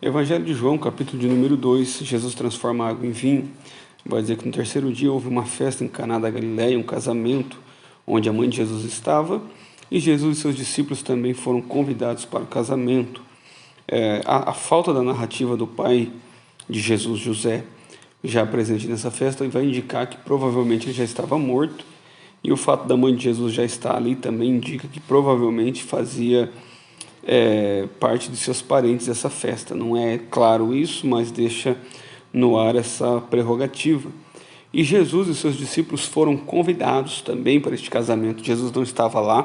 Evangelho de João, capítulo de número 2, Jesus transforma a água em vinho. Vai dizer que no terceiro dia houve uma festa em Caná da Galileia, um casamento, onde a mãe de Jesus estava, e Jesus e seus discípulos também foram convidados para o casamento. A falta da narrativa do pai de Jesus, José, já presente nessa festa, vai indicar que provavelmente ele já estava morto, e o fato da mãe de Jesus já estar ali também indica que provavelmente fazia parte de seus parentes essa festa. Não é claro isso, mas deixa no ar essa prerrogativa. E Jesus e seus discípulos foram convidados também para este casamento. Jesus não estava lá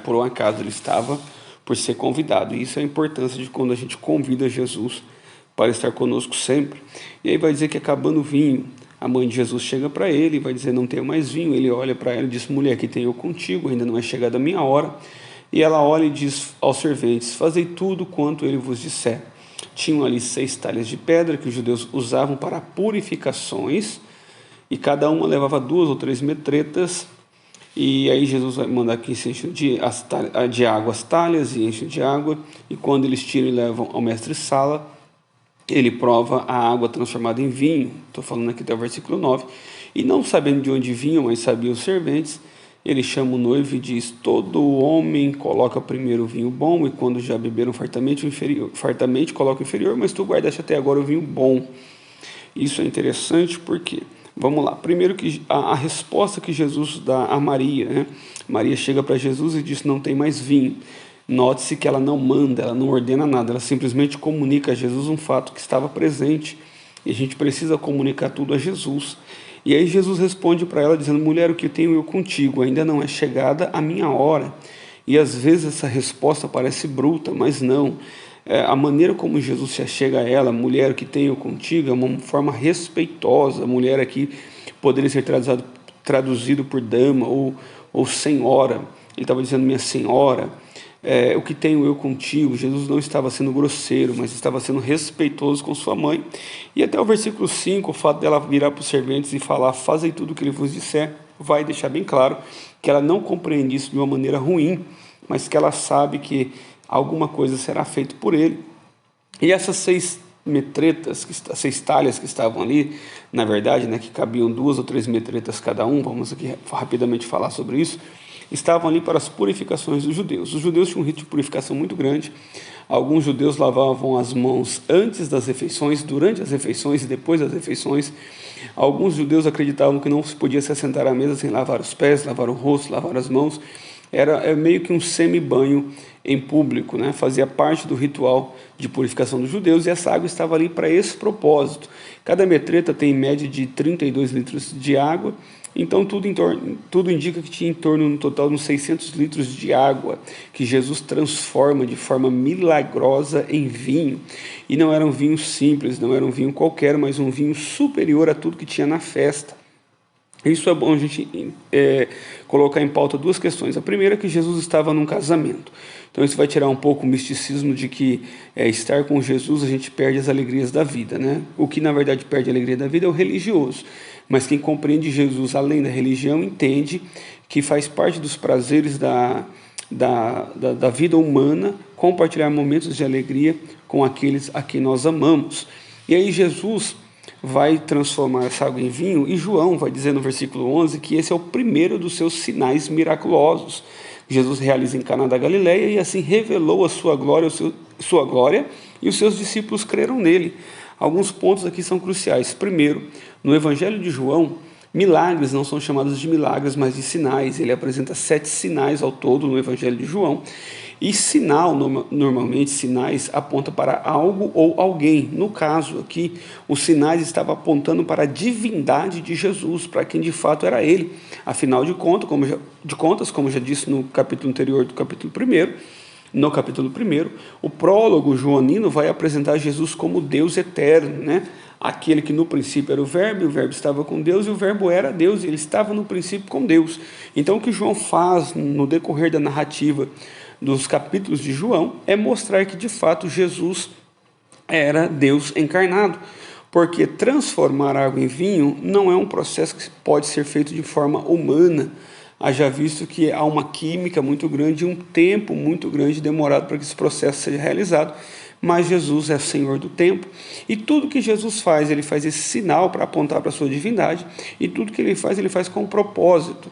por um acaso, ele estava por ser convidado. E isso é a importância de quando a gente convida Jesus para estar conosco sempre. E aí vai dizer que acabando o vinho, a mãe de Jesus chega para ele e vai dizer: não tenho mais vinho. Ele olha para ela e diz: mulher, que tenho eu contigo, ainda não é chegada a minha hora. E ela olha e diz aos serventes: fazei tudo quanto ele vos disser. Tinham ali 6 talhas de pedra que os judeus usavam para purificações, e cada uma levava 2 ou 3 metretas. E aí Jesus vai mandar que se enchem de água as talhas, e enchem de água, e quando eles tiram e levam ao mestre-sala, ele prova a água transformada em vinho. Estou falando aqui até o versículo 9. E não sabendo de onde vinham, mas sabiam os serventes, ele chama o noivo e diz: todo homem coloca primeiro o vinho bom, e quando já beberam fartamente coloca o inferior, mas tu guardaste até agora o vinho bom. Isso é interessante porque, vamos lá, primeiro que a resposta que Jesus dá a Maria, né? Maria chega para Jesus e diz: não tem mais vinho. Note-se que ela não manda, ela não ordena nada, ela simplesmente comunica a Jesus um fato que estava presente, e a gente precisa comunicar tudo a Jesus. E aí Jesus responde para ela dizendo: mulher, o que tenho eu contigo? Ainda não é chegada a minha hora. E às vezes essa resposta parece bruta, mas não. A maneira como Jesus se achega a ela: mulher, o que tenho contigo, é uma forma respeitosa. Mulher aqui poderia ser traduzido por dama ou senhora. Ele estava dizendo: minha senhora. O que tenho eu contigo? Jesus não estava sendo grosseiro, mas estava sendo respeitoso com sua mãe. E até o versículo 5, o fato dela virar para os serventes e falar: fazei tudo o que ele vos disser, vai deixar bem claro que ela não compreende isso de uma maneira ruim, mas que ela sabe que alguma coisa será feita por ele. E essas 6 metretas, 6 talhas que estavam ali, na verdade, né, que cabiam 2 ou 3 metretas cada um, vamos aqui rapidamente falar sobre isso, estavam ali para as purificações dos judeus. Os judeus tinham um rito de purificação muito grande. Alguns judeus lavavam as mãos antes das refeições, durante as refeições e depois das refeições. Alguns judeus acreditavam que não se podia se assentar à mesa sem lavar os pés, lavar o rosto, lavar as mãos. Era meio que um semi-banho em público, né? Fazia parte do ritual de purificação dos judeus, e essa água estava ali para esse propósito. Cada metreta tem em média de 32 litros de água, então tudo indica que tinha em torno, no total, de uns 600 litros de água que Jesus transforma de forma milagrosa em vinho. E não era um vinho simples, não era um vinho qualquer, mas um vinho superior a tudo que tinha na festa. Isso é bom a gente colocar em pauta 2 questões. A primeira é que Jesus estava num casamento. Então isso vai tirar um pouco o misticismo de que estar com Jesus a gente perde as alegrias da vida, né? O que na verdade perde a alegria da vida é o religioso. Mas quem compreende Jesus além da religião entende que faz parte dos prazeres da vida humana compartilhar momentos de alegria com aqueles a quem nós amamos. E aí Jesus vai transformar essa água em vinho, e João vai dizer no versículo 11 que esse é o primeiro dos seus sinais miraculosos. Jesus realiza em Caná da Galileia e assim revelou a sua glória, e os seus discípulos creram nele. Alguns pontos aqui são cruciais. Primeiro, no Evangelho de João, milagres não são chamados de milagres, mas de sinais. Ele apresenta 7 sinais ao todo no Evangelho de João. E sinal, normalmente, sinais apontam para algo ou alguém. No caso aqui, os sinais estavam apontando para a divindade de Jesus, para quem de fato era ele. Afinal de contas, como já disse no capítulo anterior do capítulo 1, no capítulo 1, o prólogo joanino vai apresentar Jesus como Deus eterno, né? Aquele que no princípio era o Verbo estava com Deus, e o Verbo era Deus, e ele estava no princípio com Deus. Então o que João faz no decorrer da narrativa dos capítulos de João é mostrar que de fato Jesus era Deus encarnado, porque transformar água em vinho não é um processo que pode ser feito de forma humana, haja visto que há uma química muito grande e um tempo muito grande demorado para que esse processo seja realizado, mas Jesus é Senhor do tempo, e tudo que Jesus faz, ele faz esse sinal para apontar para a sua divindade, e tudo que ele faz com um propósito.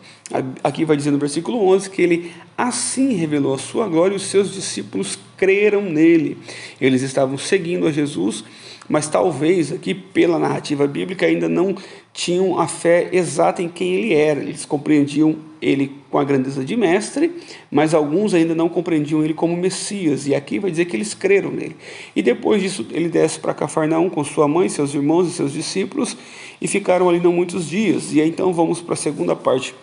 Aqui vai dizer no versículo 11 que ele assim revelou a sua glória e os seus discípulos creram nele. Eles estavam seguindo a Jesus, mas talvez aqui pela narrativa bíblica ainda não tinham a fé exata em quem ele era. Eles compreendiam ele com a grandeza de mestre, mas alguns ainda não compreendiam ele como Messias, e aqui vai dizer que eles creram nele. E depois disso ele desce para Cafarnaum com sua mãe, seus irmãos e seus discípulos, e ficaram ali não muitos dias. E aí, então vamos para a segunda parte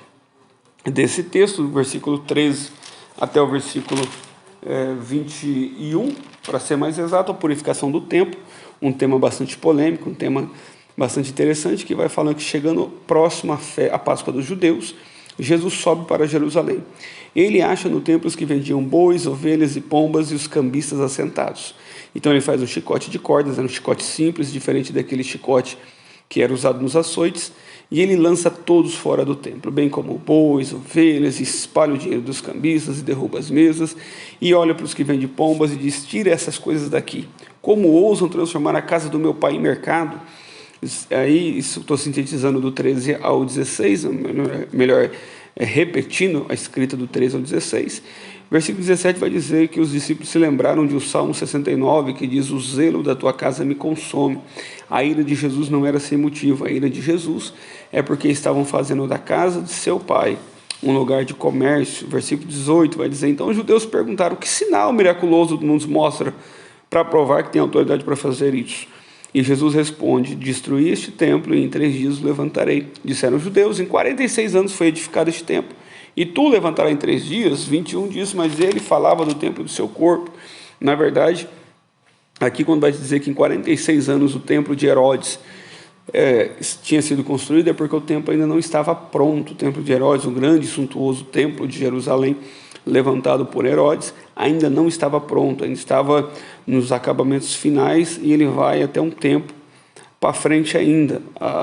desse texto, do versículo 13 até o versículo 21, para ser mais exato, a purificação do templo, um tema bastante polêmico, um tema bastante interessante, que vai falando que chegando próximo à Páscoa dos judeus, Jesus sobe para Jerusalém. Ele acha no templo os que vendiam bois, ovelhas e pombas e os cambistas assentados. Então ele faz um chicote de cordas, era um chicote simples, diferente daquele chicote que era usado nos açoites, e ele lança todos fora do templo, bem como bois, ovelhas, e espalha o dinheiro dos cambistas e derruba as mesas, e olha para os que vendem pombas e diz: tira essas coisas daqui. Como ousam transformar a casa do meu pai em mercado? Aí, isso estou sintetizando do 13 ao 16, melhor repetindo a escrita do 13 ao 16. Versículo 17 vai dizer que os discípulos se lembraram de o Salmo 69, que diz: o zelo da tua casa me consome. A ira de Jesus não era sem motivo, a ira de Jesus é porque estavam fazendo da casa de seu pai um lugar de comércio. Versículo 18 vai dizer: então os judeus perguntaram: que sinal miraculoso nos mostra para provar que tem autoridade para fazer isso? E Jesus responde: destruí este templo e em 3 dias o levantarei. Disseram os judeus: em 46 anos foi edificado este templo, e tu levantarás em 3 dias? 21 dias, mas ele falava do templo do seu corpo. Na verdade, aqui quando vai dizer que em 46 anos o templo de Herodes tinha sido construído, é porque o templo ainda não estava pronto. O templo de Herodes, o grande e suntuoso templo de Jerusalém, levantado por Herodes, ainda não estava pronto, ainda estava nos acabamentos finais, e ele vai até um tempo para frente ainda,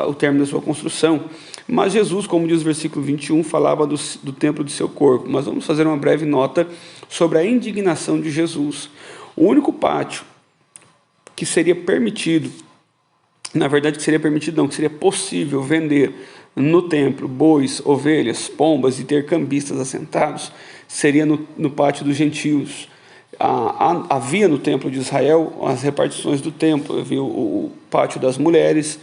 o término da sua construção. Mas Jesus, como diz o versículo 21, falava do templo de seu corpo. Mas vamos fazer uma breve nota sobre a indignação de Jesus. O único pátio que seria permitido, na verdade que seria permitido não, que seria possível vender no templo bois, ovelhas, pombas e ter cambistas assentados, seria no pátio dos gentios. Havia no templo de Israel as repartições do templo. Havia o pátio das mulheres,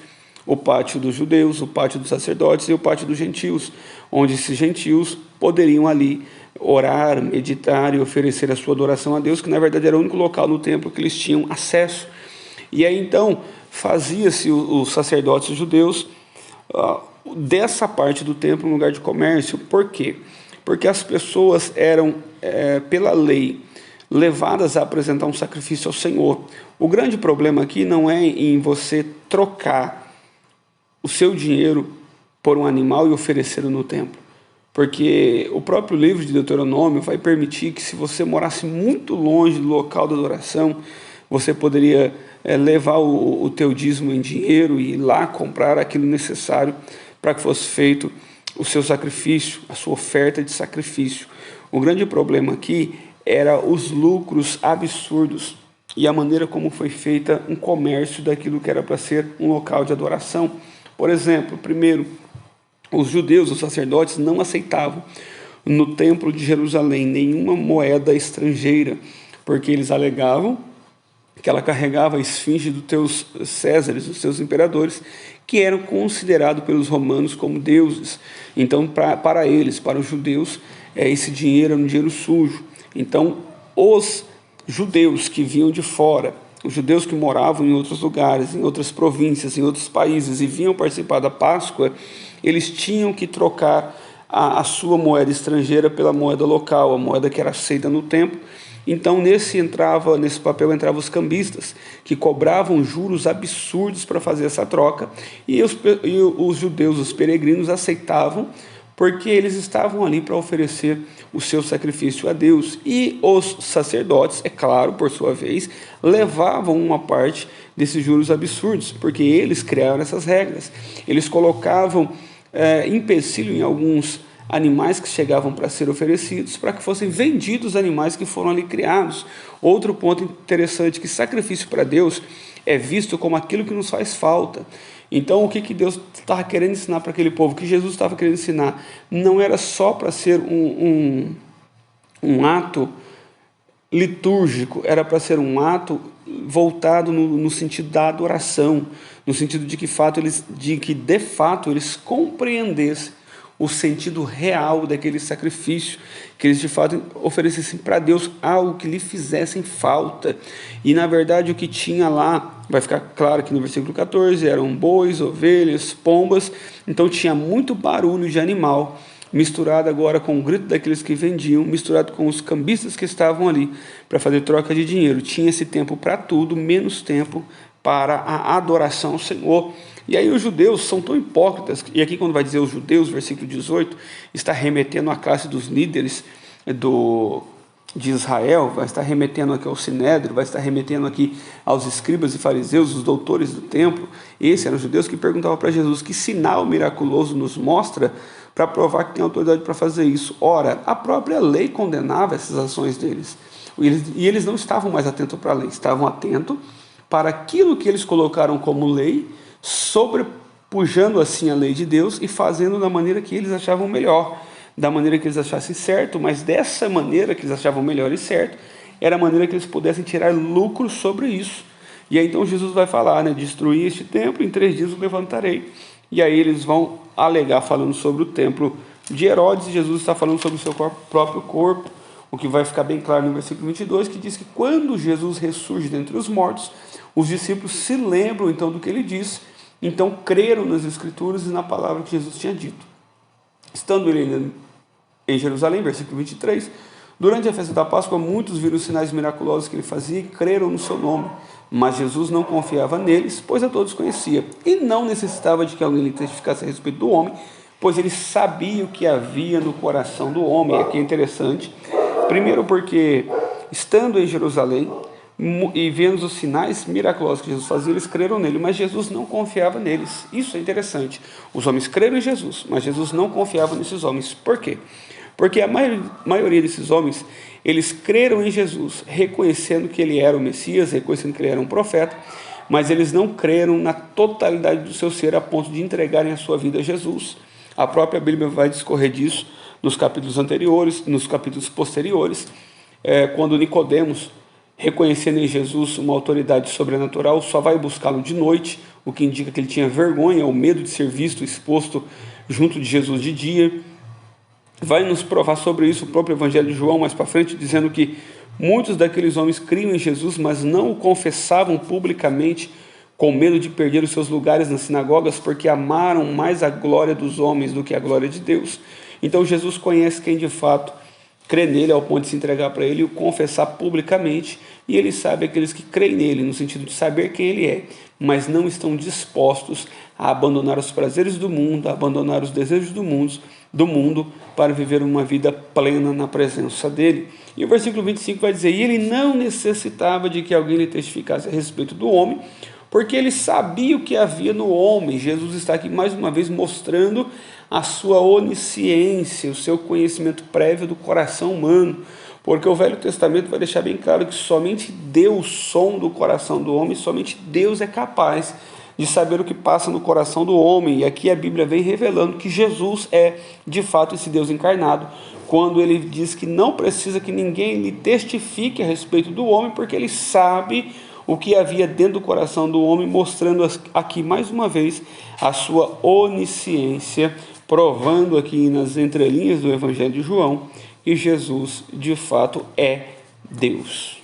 o pátio dos judeus, o pátio dos sacerdotes e o pátio dos gentios, onde esses gentios poderiam ali orar, meditar e oferecer a sua adoração a Deus, que na verdade era o único local no templo que eles tinham acesso. E aí então fazia-se os sacerdotes judeus dessa parte do templo um lugar de comércio. Por quê? Porque as pessoas eram, pela lei, levadas a apresentar um sacrifício ao Senhor. O grande problema aqui não é em você trocar o seu dinheiro por um animal e oferecê-lo no templo. Porque o próprio livro de Deuteronômio vai permitir que, se você morasse muito longe do local da adoração, você poderia levar o teu dízimo em dinheiro e ir lá comprar aquilo necessário para que fosse feito o seu sacrifício, a sua oferta de sacrifício. O grande problema aqui era os lucros absurdos e a maneira como foi feita um comércio daquilo que era para ser um local de adoração. Por exemplo, primeiro, os judeus, os sacerdotes, não aceitavam no templo de Jerusalém nenhuma moeda estrangeira, porque eles alegavam que ela carregava a esfinge dos teus césares, dos teus imperadores, que eram considerados pelos romanos como deuses. Então, para eles, para os judeus, esse dinheiro era um dinheiro sujo. Então, os judeus que vinham de fora, os judeus que moravam em outros lugares, em outras províncias, em outros países e vinham participar da Páscoa, eles tinham que trocar a sua moeda estrangeira pela moeda local, a moeda que era aceita no templo. Então, nesse papel entravam os cambistas, que cobravam juros absurdos para fazer essa troca, e os judeus, os peregrinos, aceitavam, porque eles estavam ali para oferecer o seu sacrifício a Deus. E os sacerdotes, é claro, por sua vez, levavam uma parte desses juros absurdos, porque eles criaram essas regras. Eles colocavam empecilho em alguns animais que chegavam para ser oferecidos, para que fossem vendidos animais que foram ali criados. Outro ponto interessante, que sacrifício para Deus é visto como aquilo que nos faz falta. Então, o que Deus estava querendo ensinar para aquele povo, o que Jesus estava querendo ensinar, não era só para ser um ato litúrgico, era para ser um ato voltado no sentido da adoração, no sentido de que de fato eles compreendessem o sentido real daquele sacrifício, que eles de fato oferecessem para Deus algo que lhe fizessem falta. E na verdade o que tinha lá, vai ficar claro aqui no versículo 14, eram bois, ovelhas, pombas, então tinha muito barulho de animal, misturado agora com o grito daqueles que vendiam, misturado com os cambistas que estavam ali para fazer troca de dinheiro. Tinha esse tempo para tudo, menos tempo para a adoração ao Senhor. E aí os judeus são tão hipócritas, e aqui quando vai dizer os judeus, versículo 18, está remetendo à classe dos líderes de Israel, vai estar remetendo aqui ao Sinédrio, vai estar remetendo aqui aos escribas e fariseus, os doutores do templo. Esses eram os judeus que perguntavam para Jesus: que sinal miraculoso nos mostra para provar que tem autoridade para fazer isso? Ora, a própria lei condenava essas ações deles, e eles não estavam mais atentos para a lei, estavam atentos para aquilo que eles colocaram como lei, sobrepujando assim a lei de Deus e fazendo da maneira que eles achavam melhor, da maneira que eles achassem certo, mas dessa maneira que eles achavam melhor e certo, era a maneira que eles pudessem tirar lucro sobre isso. E aí então Jesus vai falar, destruir este templo, em 3 dias o levantarei. E aí eles vão alegar falando sobre o templo de Herodes, e Jesus está falando sobre o seu próprio corpo, o que vai ficar bem claro no versículo 22, que diz que quando Jesus ressurge dentre os mortos, os discípulos se lembram então do que ele disse, então creram nas Escrituras e na palavra que Jesus tinha dito. Estando ele em Jerusalém, versículo 23, durante a festa da Páscoa, muitos viram os sinais miraculosos que ele fazia e creram no seu nome. Mas Jesus não confiava neles, pois a todos conhecia, e não necessitava de que alguém lhe testificasse a respeito do homem, pois ele sabia o que havia no coração do homem. Aqui é interessante, primeiro porque, estando em Jerusalém e vendo os sinais miraculosos que Jesus fazia, eles creram nele, mas Jesus não confiava neles. Isso é interessante. Os homens creram em Jesus, mas Jesus não confiava nesses homens. Por quê? Porque a maioria desses homens, eles creram em Jesus, reconhecendo que ele era o Messias, reconhecendo que ele era um profeta, mas eles não creram na totalidade do seu ser a ponto de entregarem a sua vida a Jesus. A própria Bíblia vai discorrer disso nos capítulos anteriores, nos capítulos posteriores, quando Nicodemos, reconhecendo em Jesus uma autoridade sobrenatural, só vai buscá-lo de noite, o que indica que ele tinha vergonha ou medo de ser visto, exposto junto de Jesus de dia. Vai nos provar sobre isso o próprio Evangelho de João mais para frente, dizendo que muitos daqueles homens criam em Jesus, mas não o confessavam publicamente, com medo de perder os seus lugares nas sinagogas, porque amaram mais a glória dos homens do que a glória de Deus. Então Jesus conhece quem de fato crê nele ao ponto de se entregar para ele e o confessar publicamente, e ele sabe aqueles que creem nele, no sentido de saber quem ele é, mas não estão dispostos a abandonar os prazeres do mundo, a abandonar os desejos do mundo para viver uma vida plena na presença dele. E o versículo 25 vai dizer: e ele não necessitava de que alguém lhe testificasse a respeito do homem, porque ele sabia o que havia no homem. Jesus está aqui mais uma vez mostrando a sua onisciência, o seu conhecimento prévio do coração humano, porque o Velho Testamento vai deixar bem claro que somente Deus sonda o coração do homem, somente Deus é capaz de saber o que passa no coração do homem. E aqui a Bíblia vem revelando que Jesus é de fato esse Deus encarnado, quando ele diz que não precisa que ninguém lhe testifique a respeito do homem, porque ele sabe o que havia dentro do coração do homem, mostrando aqui mais uma vez a sua onisciência, provando aqui nas entrelinhas do Evangelho de João que Jesus de fato é Deus.